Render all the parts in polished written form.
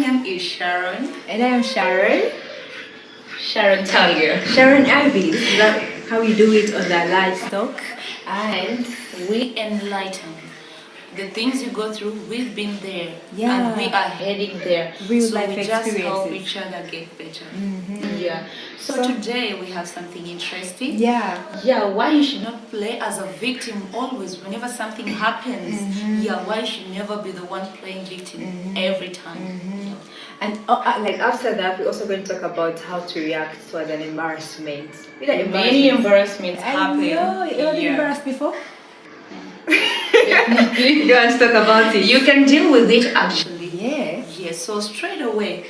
name is Sharon. And I am Sharon. Sharon Talia. Sharon Ivy. This is how we do it on the livestock. And we enlighten. The things you go through, we've been there. Yeah. And we are heading there. Real so life we experiences. just help each other get better. Yeah. So today we have something interesting. Yeah, why you should not play as a victim always whenever something happens. Why you should never be the one playing victim every time. And like after that, we're also going to talk about how to react to an embarrassment. Many embarrassments happen. You ever been embarrassed before? Definitely. You want to talk about it? You can deal with it actually. Yeah. Yes, so straight away,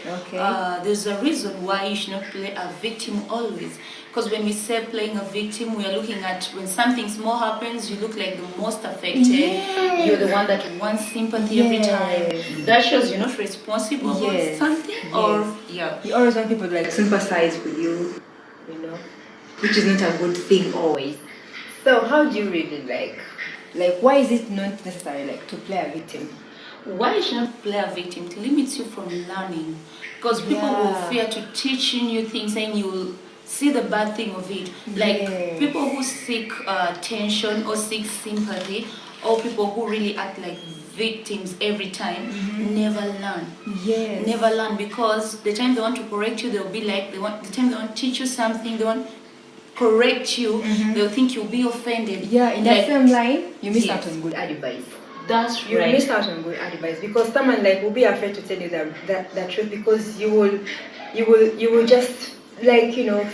there's a reason why you should not play a victim always. Because when we say playing a victim, we are looking at when something small happens, you look like the most affected. Yes. You're the one that wants sympathy every time. That shows you're not responsible for something. Or you always want people to like sympathize with you, which is not a good thing always. So how do you really like why is it not necessary like to play a victim? Why you should not play a victim? It limits you from learning. Because people will fear to teach you new things and you will see the bad thing of it. Like people who seek attention or seek sympathy, or people who really act like victims every time, never learn. Yes. Never learn, because the time they want to correct you, they'll be like, the time they want to teach you something, they want correct you, they'll think you'll be offended. Yeah, in that same line, you miss out on good advice. That's you right. miss out on good advice because someone like will be afraid to tell you that truth, because you will just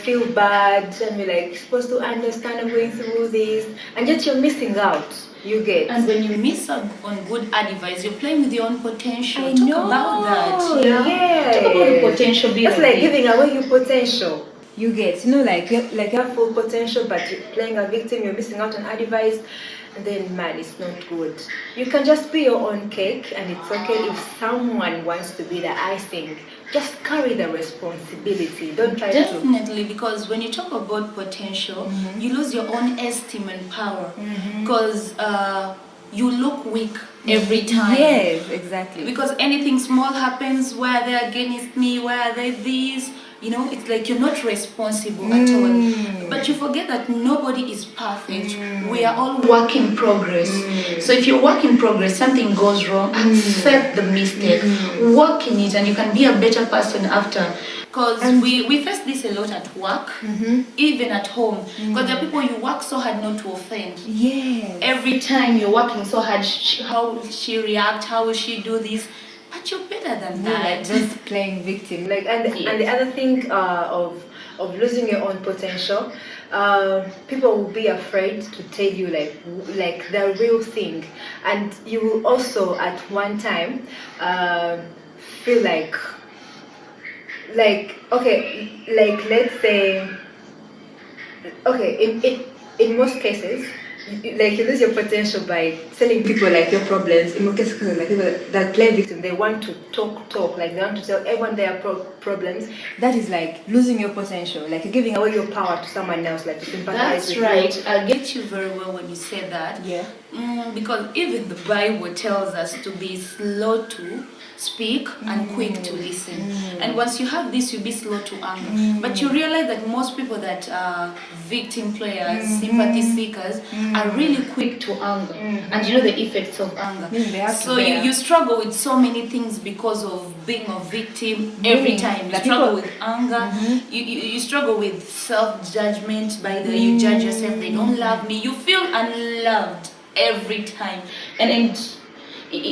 feel bad and you're like supposed to understand I'm going through this, and yet you're missing out. You get. And when you miss out on good advice, you're playing with your own potential. I Talk know. about that. Yeah. Talk about your potential. That's like giving away your potential. You get, like you have full potential, but you're playing a victim, you're missing out on advice, and then man, it's not good. You can just be your own cake, and it's okay if someone wants to be the icing. Just carry the responsibility. Don't try Definitely, because when you talk about potential, you lose your own esteem and power. Because you look weak every time. Yes, exactly. Because anything small happens, where they're against me, where they this. It's like you're not responsible at all. But you forget that nobody is perfect. We are all work in progress. So if you're work in progress, something goes wrong, accept the mistake, work in it, and you can be a better person after. Because we face this a lot at work, even at home. Because there are people you work so hard not to offend. Yes. Every time you're working so hard, how will she react? How will she do this? But you're better than that. Just playing victim. And the other thing of losing your own potential, people will be afraid to tell you like the real thing, and you will also at one time feel like okay, like let's say in most cases. You lose your potential by telling people like your problems. In most cases, like people that play victim, they want to talk, like they want to tell everyone their problems. That is like losing your potential, like you're giving away your power to someone else, like to sympathize with you. That's right. I get you very well when you say that. Yeah. Because even the Bible tells us to be slow to speak and quick to listen. And once you have this, you'll be slow to anger. But you realize that most people that are victim players, sympathy seekers, are really quick to anger. And you know the effects of anger. So you struggle with so many things because of being a victim every time. You struggle with anger. You struggle with self-judgment. By the you judge yourself, they don't love me. You feel unloved every time. And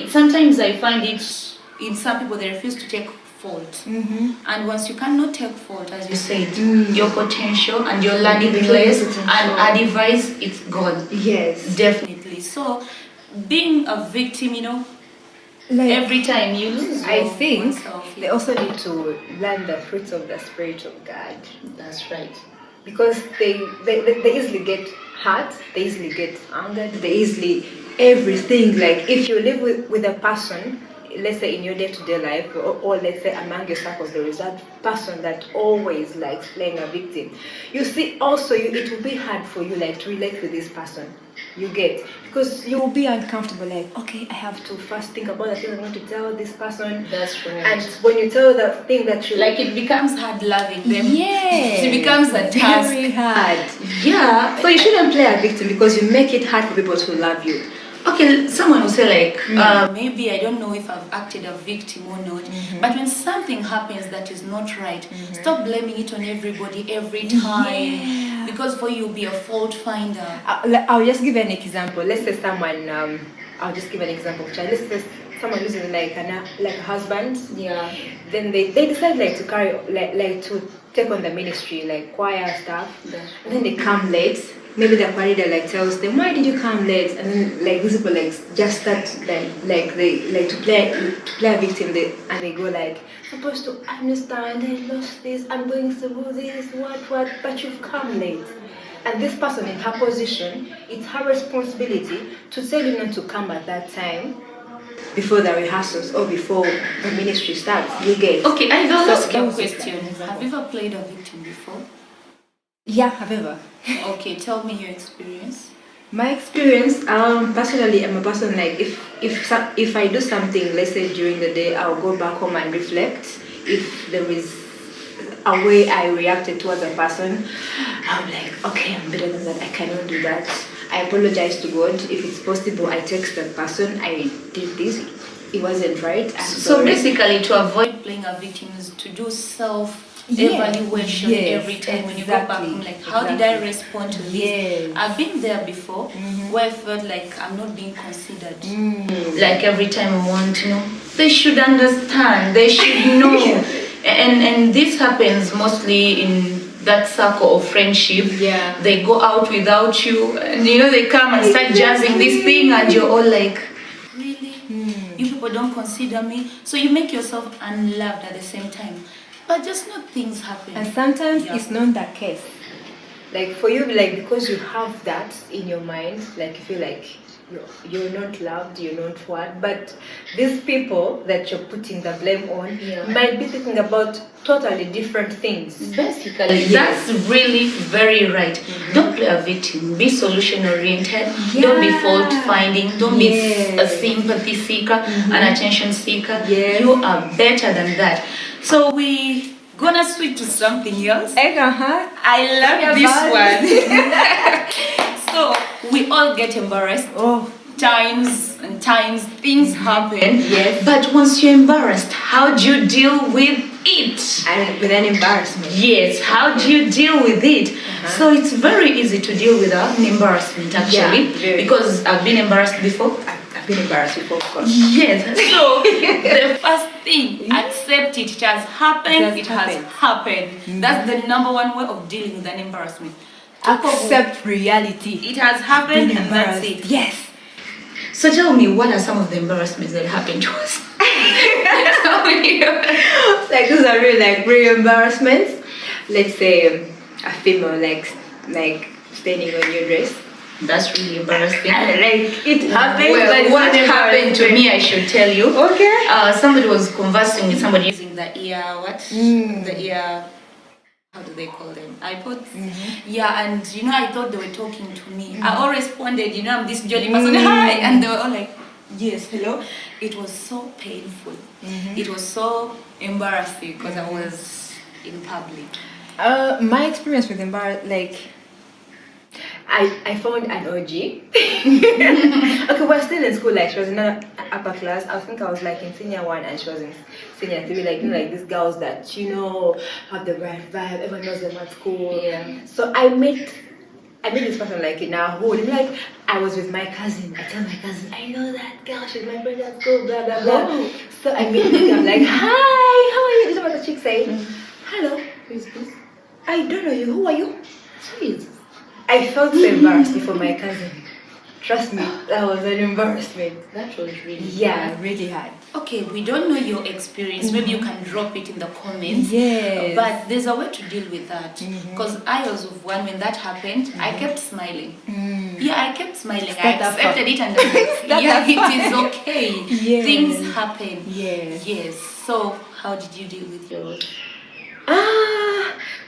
sometimes I find it in some people, they refuse to take fault. And once you cannot take fault, as you said, your potential and your learning place and advice, it's gone. Yes. Definitely. So being a victim, every time you lose I think they also need to learn the fruits of the Spirit of God. That's right. Because they easily get hurt, they easily get angered, they easily everything. Like if you live with a person, let's say in your day-to-day life, or let's say among your circles, there is that person that always likes playing a victim. You see, also, it will be hard for you like to relate with this person. You get, because you will be uncomfortable, like, okay, I have to first think about the thing I'm going to tell this person. That's right. And when you tell the thing that you Like, it becomes hard loving them. Yes. It becomes a task. Very hard. Yeah. So you shouldn't play a victim because you make it hard for people to love you. Okay, someone will say like, maybe I don't know if I've acted a victim or not, but when something happens that is not right, stop blaming it on everybody every time, because for you, you'll be a fault finder. I'll just give an example. Let's say someone, I'll just give an example of child. Let's say someone loses like a husband. Yeah. Then they decide like to carry, like to take on the ministry, like choir stuff. And then they come late. Maybe the parida like tells them, why did you come late? And then like these people like just start like they like to play a victim, and they go like, supposed to understand, I lost this, I'm going through this, what, but you've come late. And this person in her position, it's her responsibility to tell you not to come at that time before the rehearsals or before the ministry starts. You get. Okay, I will ask you a question. Have you ever played a victim before? Yeah, have ever. Okay, tell me your experience. My experience, personally, I'm a person like if I do something, let's say during the day, I'll go back home and reflect. If there is a way I reacted towards a person, I'm like, okay, I'm better than that. I cannot do that. I apologize to God. If it's possible, I text that person. I did this. It wasn't right. So basically, to avoid playing a victim is to do evaluation every time when you go back home, like how did I respond to this? I've been there before where I felt like I'm not being considered. Like every time I want to know, they should understand, they should know. and this happens mostly in that circle of friendship. They go out without you, and they come and start jazzing this thing, and you're all like, really? You people don't consider me, so you make yourself unloved at the same time. But just not things happen. And sometimes it's not that case. Like for you, like because you have that in your mind, like you feel like you're not loved, you're not what. But these people that you're putting the blame on might be thinking about totally different things. Basically, that's really very right. Don't play a victim. Be solution oriented. Don't be fault finding. Don't be a sympathy seeker, an attention seeker. You are better than that. So we gonna switch to something else. I love this one. So we all get embarrassed. Times and times things happen. But once you're embarrassed, how do you deal with it? And with an embarrassment. Yes, how do you deal with it? So it's very easy to deal with an embarrassment actually, because I've been embarrassed before. I've been embarrassed before, of course. Yes. So the first thing, accept it. It has happened. It has happened. That's the number one way of dealing with an embarrassment. Accept reality. It has happened, and that's it. Yes. So tell me, what are some of the embarrassments that happened to us? Like those are really real embarrassments. Let's say a female like standing on your dress. That's really embarrassing. It happened. Well, what happened to me, I should tell you. Okay. Somebody was conversing with somebody using the ear. The ear. How do they call them? iPods? Yeah, and I thought they were talking to me. I all responded, I'm this jolly person, hi! And they were all like, yes, hello. It was so painful. It was so embarrassing because I was in public. My experience with I found an OG. Okay, we're still in school, like she was in an upper class. I think I was like in senior 1 and she was in senior 3, like like these girls that have the right vibe, everyone knows them at school. So I met this person like in our hood. Like I was with my cousin. I tell my cousin, I know that girl, she's my friend at school, blah blah blah. So I met this girl, I'm like, hi, how are you? This is what the chick saying. Hello, who is this? I don't know you. Who are you? Please. I felt so embarrassed before my cousin. Trust me, that was an embarrassment. That was really hard. Really hard. okay, we don't know your experience. Maybe you can drop it in the comments. Yes. But there's a way to deal with that. Because I was of one when that happened. I kept smiling. Yeah, I kept smiling. I accepted it, and yeah, it is okay. Yes. Things happen. Yes. Yes. So how did you deal with yours?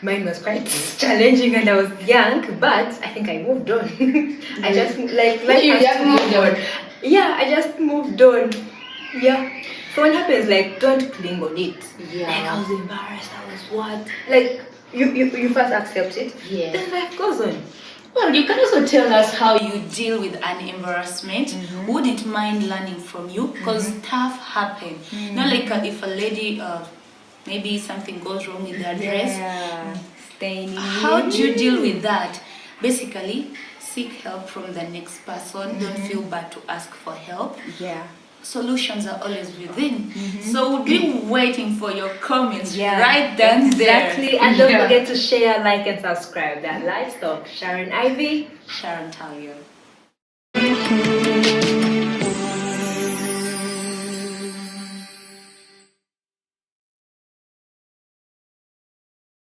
Mine was quite challenging and I was young, but I think I moved on. I just like You just moved on. Yeah, I just moved on. Yeah. So what happens, like, don't cling on it. Yeah. Like, I was embarrassed, I was what? Like, you first accept it. Yeah. Then life goes on. Well, you can also tell us how you deal with an embarrassment. Wouldn't mind learning from you, because stuff happen. Not like if a lady, maybe something goes wrong with their dress. Yeah. Staining. How do you deal with that? Basically, seek help from the next person. Don't feel bad to ask for help. Yeah. Solutions are always within. So we'll be waiting for your comments right down exactly. there. And don't forget to share, like, and subscribe. That Livestock. Sharon Ivy. Sharon Talia.